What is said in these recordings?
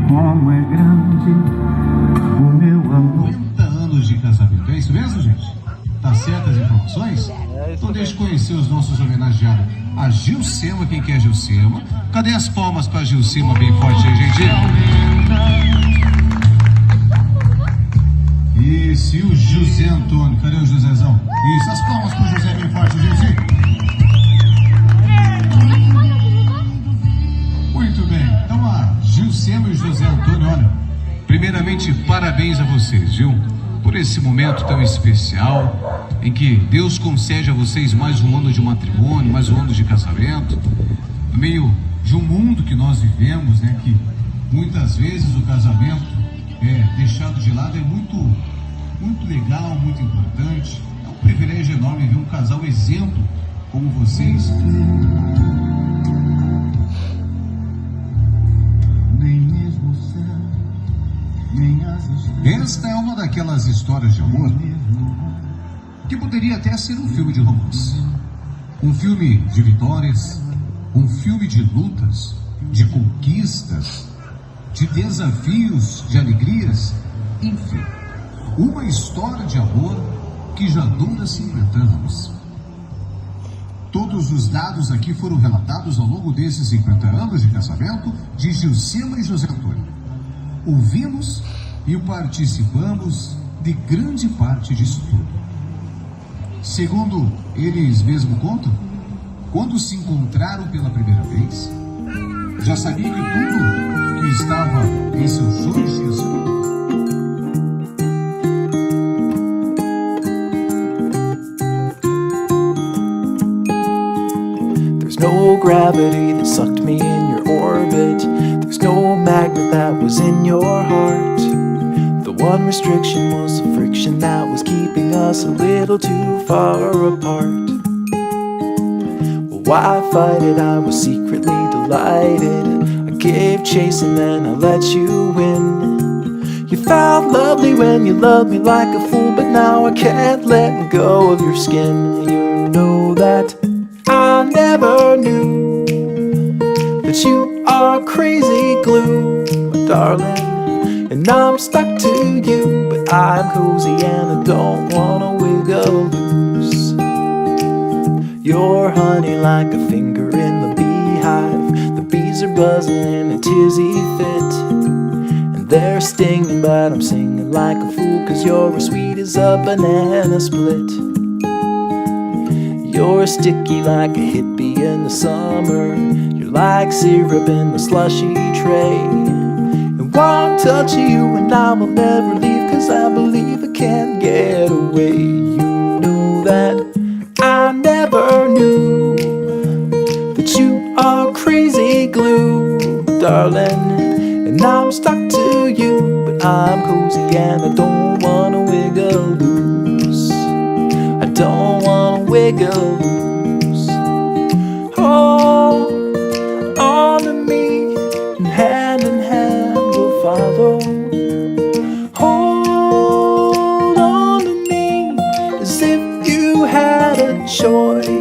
Como é grande o meu amor. 50 anos de casamento, é isso mesmo, gente? Tá certas as informações? Então deixa eu conhecer os nossos homenageados. A Gilcema, quem que é a Gilcema? Cadê as palmas pra Gilcema bem forte aí, gente? Isso, e o José Antônio? Cadê o Josézão? Isso, as palmas pro José bem forte, gente. Muito bem, então a Gilcema e o José Antônio, olha, primeiramente parabéns a vocês, viu? Por esse momento tão especial, em que Deus concede a vocês mais um ano de matrimônio, mais um ano de casamento, no meio de um mundo que nós vivemos, né, que muitas vezes o casamento é deixado de lado, é muito legal, muito importante. É um privilégio enorme ver um casal exemplo como vocês. Nem mesmo o céu, nem as estrelas. Esta é uma daquelas histórias de amor que poderia até ser um filme de romance, um filme de vitórias, um filme de lutas, de conquistas, de desafios, de alegrias, enfim, uma história de amor que já dura 50 anos. Todos os dados aqui foram relatados ao longo desses 50 anos de casamento de Gilcema e José Antônio. Ouvimos e participamos de grande parte disso tudo. Segundo eles mesmos contam, quando se encontraram pela primeira vez, já sabiam que tudo que estava em seus sonhos tinha sido. There's no gravity that sucked me in your orbit. There's no magnet that was in your heart. The one restriction was the friction that was keeping us a little too far apart. Well, why fight it? I was secretly delighted. I gave chase and then I let you win. You felt lovely when you loved me like a fool, but now I can't let go of your skin. You know that I never knew that you are crazy glue, my darling. And I'm stuck to you, but I'm cozy and I don't wanna wiggle loose. You're honey like a finger in the beehive. The bees are buzzing in a tizzy fit, and they're stinging, but I'm singing like a fool, 'cause you're as sweet as a banana split. You're sticky like a hippie in the summer. You're like syrup in the slushy tray. And one touch of you and I will never leave, 'cause I believe I can't get away. You know that I never knew that you are crazy glue, darling. And I'm stuck to you, but I'm cozy and I don't wanna wiggle loose. I don't wanna wiggle loose. Hold on to me, and hand we'll follow. Hold on to me, as if you had a choice.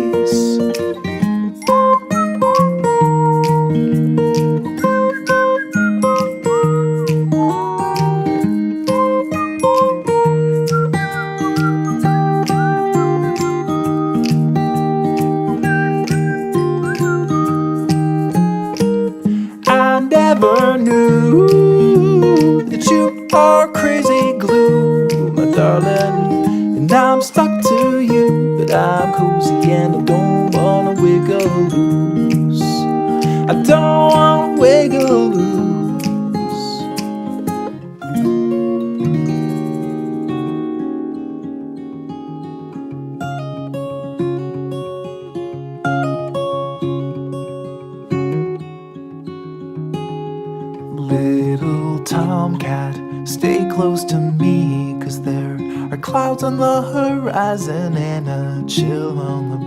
Never knew that you are crazy glue, my darling. And I'm stuck to you, but I'm cozy and I don't wanna wiggle loose. I don't wanna wiggle loose. Little tomcat, stay close to me, 'cause there are clouds on the horizon and a chill on the